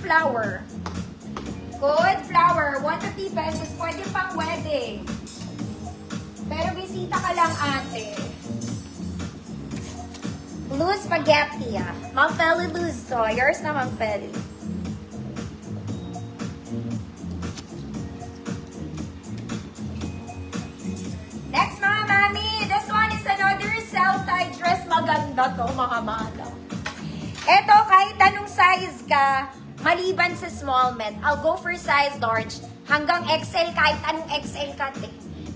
flower. Good flower. 150 pesos. Pwede pang wedding. Pero bisita ka lang, ate. Blue spaghetti, ah. Ma'am Feli Luz to. Yours na, Ma'am Feli. Next, mga mami. This one is another self-tie dress. Maganda to, mga madam. Eto, kahit anong size ka, maliban sa small med, I'll go for size large. Hanggang XL, kahit anong XL ka,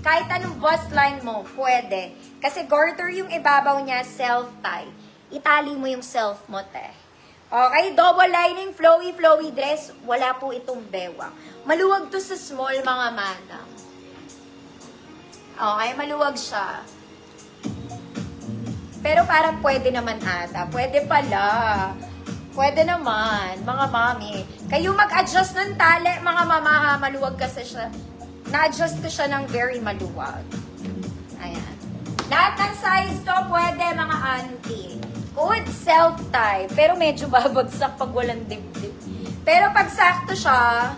kahit anong bust line mo, pwede. Kasi garter yung ibabaw niya, self-tie. Itali mo yung self mo, te. Okay, double lining, flowy dress. Wala po itong bewang. Maluwag to sa small, mga madam. Okay, maluwag siya. Pero parang pwede naman ata. Pwede pala. Pwede naman, mga mami. Kayo mag-adjust ng tali, mga mama, ha? Maluwag kasi siya. Na-adjust ko siya ng very maluwag. Ayan. Lahat ng size to, pwede, mga auntie. Good self-tie. Pero medyo babagsak pag walang dibdib. Pero pag sakto siya,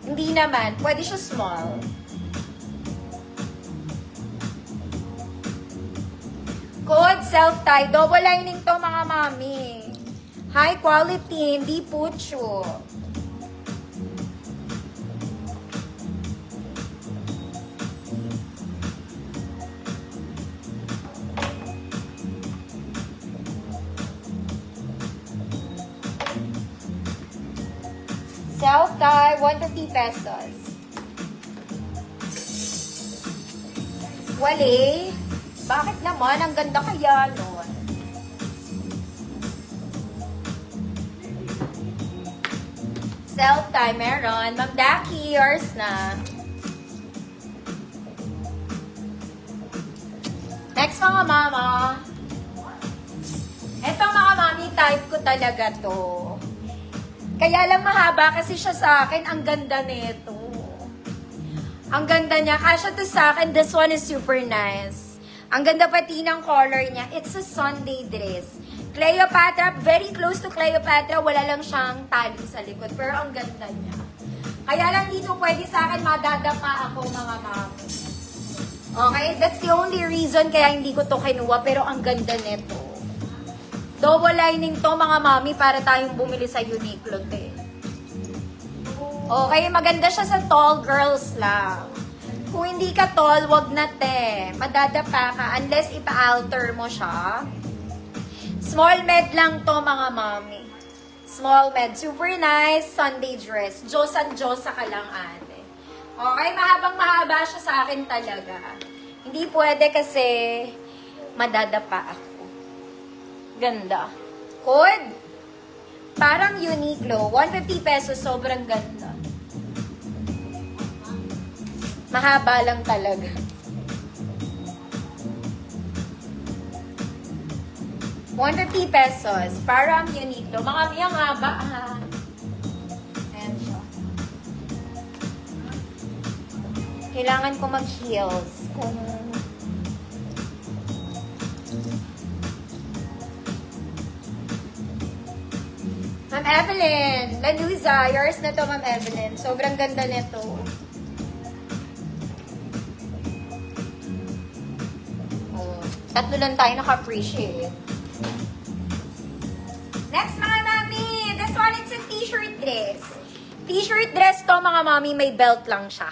hindi naman. Pwede siya small. Good self-tie. Double lining to, mga mami. High quality, hindi pucho. Self-tie, 150 pesos. Wale. Bakit naman? Ang ganda kaya nun. Self-tie, meron. Ma'am Daki, yours na. Next, mga mama. Ito, mga mami, type ko talaga to. Kaya lang mahaba kasi siya sa akin. Ang ganda nito. Ang ganda niya. Kasya to sa akin. This one is super nice. Ang ganda pati ng color niya. It's a Sunday dress. Cleopatra, very close to Cleopatra. Wala lang siyang tali sa likod. Pero ang ganda niya. Kaya lang dito pwede sa akin madadapa ako, mga mami. Okay? That's the only reason kaya hindi ko to kinuha. Pero ang ganda nito. Double lining to, mga mami, para tayong bumili sa Uniqlo, te. Okay, maganda siya sa tall girls lang. Kung hindi ka tall, wag na, te. Madadapa ka unless ipa-alter mo siya. Small med lang to, mga mami. Small med. Super nice Sunday dress. Diyosan-diyosa ka lang, ate. Okay, mahabang-mahaba siya sa akin talaga. Hindi pwede kasi madadapa ako. Ganda. Code. Parang Uniqlo. 150 pesos. Sobrang ganda. Mahaba lang talaga. $150 pesos. Parang Uniqlo. Mga miyang haba, ha. Ayan siya. Kailangan ko mag-heels. Kung Ma'am Evelyn, Lanuza, yours na to, Ma'am Evelyn. Sobrang ganda nito. Oh, tatlo lang tayo naka-appreciate. Next, mga mami, this one is a t-shirt dress. T-shirt dress to, mga mami, may belt lang siya.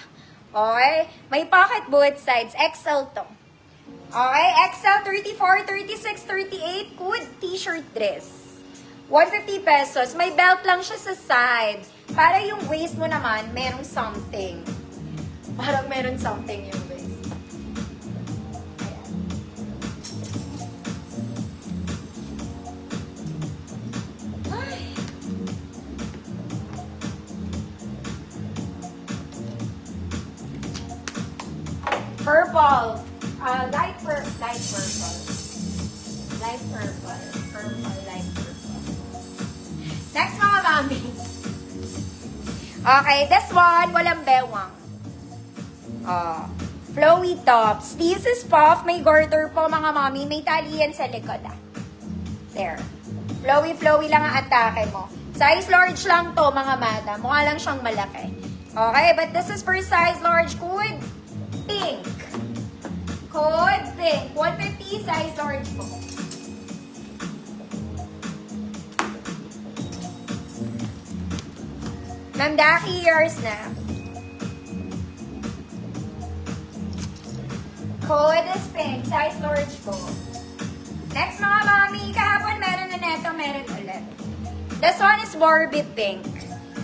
Okay? May pocket both sides. XL to. Okay? XL 34, 36, 38. Good t-shirt dress. 150 pesos. May belt lang siya sa side. Para yung waist mo naman, merong something. Parang meron something yung waist. Ayan. Ay. Purple. Light purple. Light purple. Light purple. Purple, light purple. Next, mga mami. Okay, this one, walang bewang. Flowy tops. This is puff. May garter po, mga mami. May tali yan sa likod, ah. There. Flowy lang ang atake mo. Size large lang to, mga madam. Mukha lang siyang malaki. Okay, but this is for size large. Code pink. Code pink. 150 size large po. Ma'am Daki, yours na. Code is pink. Size large po. Next, mga mami. Kahapon meron na neto, meron ulit. This one is Barbie pink.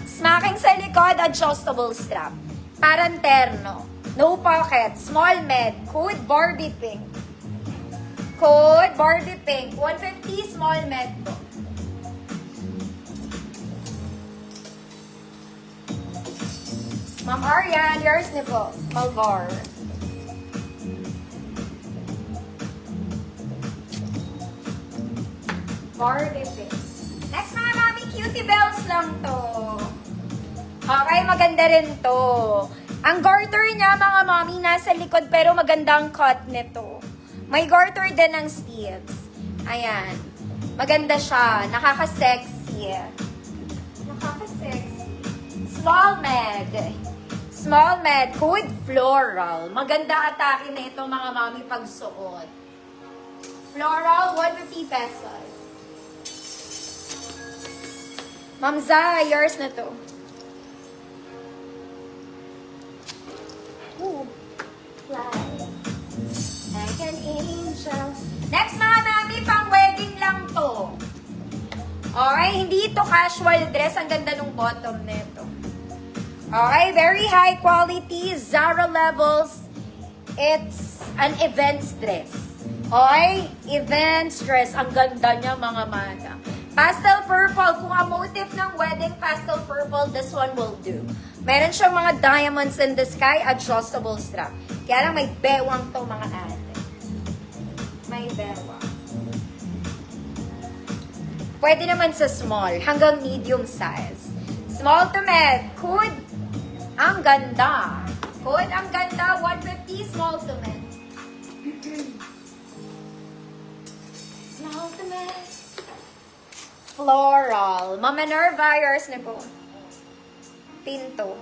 Smacking sa likod, adjustable strap. Parang terno. No pocket. Small med. Code Barbie pink. Code Barbie pink. 150 small med po. Ma'am Ariane, yours na po. Malvar. Barbie pink. Next, mga mami, cutie bells lang to. Okay, maganda rin to. Ang garter niya, mga mami, nasa likod pero maganda ang cut nito. May garter din ng sleeves. Ayan. Maganda siya. Nakaka-sexy. Nakaka-sexy. Small med. Small med. Code floral. Maganda atake na ito, mga mami, pagsuot. Floral, 150 pesos. Ma'am Zah, yours na to. Ooh, fly like an angel. Next, mga mami, pang wedding lang to. Okay, hindi ito casual dress. Ang ganda ng bottom nito. Okay, very high quality, Zara levels. It's an events dress. Okay, events dress. Ang ganda niya, mga madam. Pastel purple. Kung ang motif ng wedding, pastel purple, this one will do. Meron siyang mga diamonds in the sky, adjustable strap. Kaya lang may bewang to, mga ate. May bewang. Pwede naman sa small, hanggang medium size. Small to med. Code, ang ganda. Code, ang ganda. 150, small to med. Small to med. Floral. Mama Nerva, yours na po. Pinto.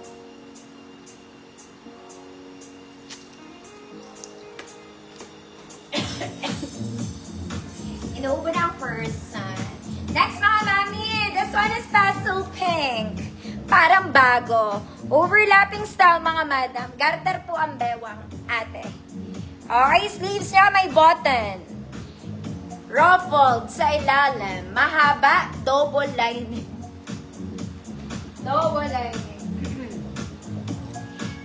Inuubo na ang person. Next, mga mami. This one is pastel pink. Parang bago. Overlapping style, mga madam. Garter po ang bewang, ate. Okay, sleeves niya may button. Ruffled sa ilalim. Mahaba, double lining. Double lining.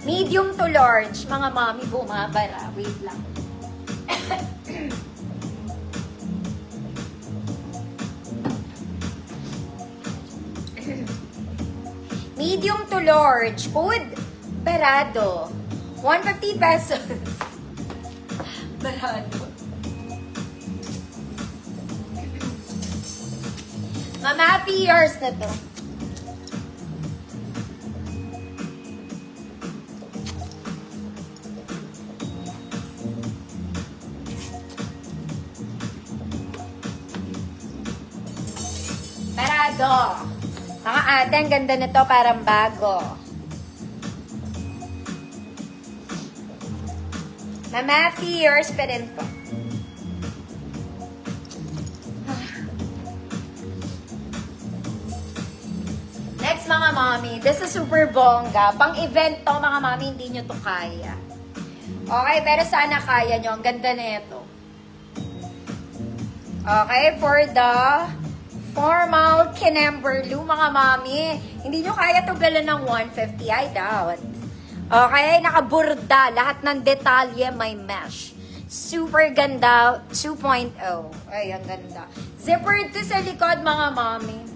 Medium to large. Mga mami, bumabara. Wait lang. Medium to large. Code, Barado. 150 pesos. Barado. Mama, yours na to. Barado. Mga ate, ang ganda nito, parang bago. Mama, yours pa rin po. Next, mga mami, this is super bongga. Pang-event to, mga mami, hindi nyo to kaya. Okay, pero sana kaya nyo. Ang ganda na ito. Okay, for the formal Kinemberlu, mga mami. Hindi nyo kaya to galan ng 150, I doubt. Okay, nakaburda. Lahat ng detalye may mesh. Super ganda, 2.0. Ay, ang ganda. Zipper ito sa likod, mga mami.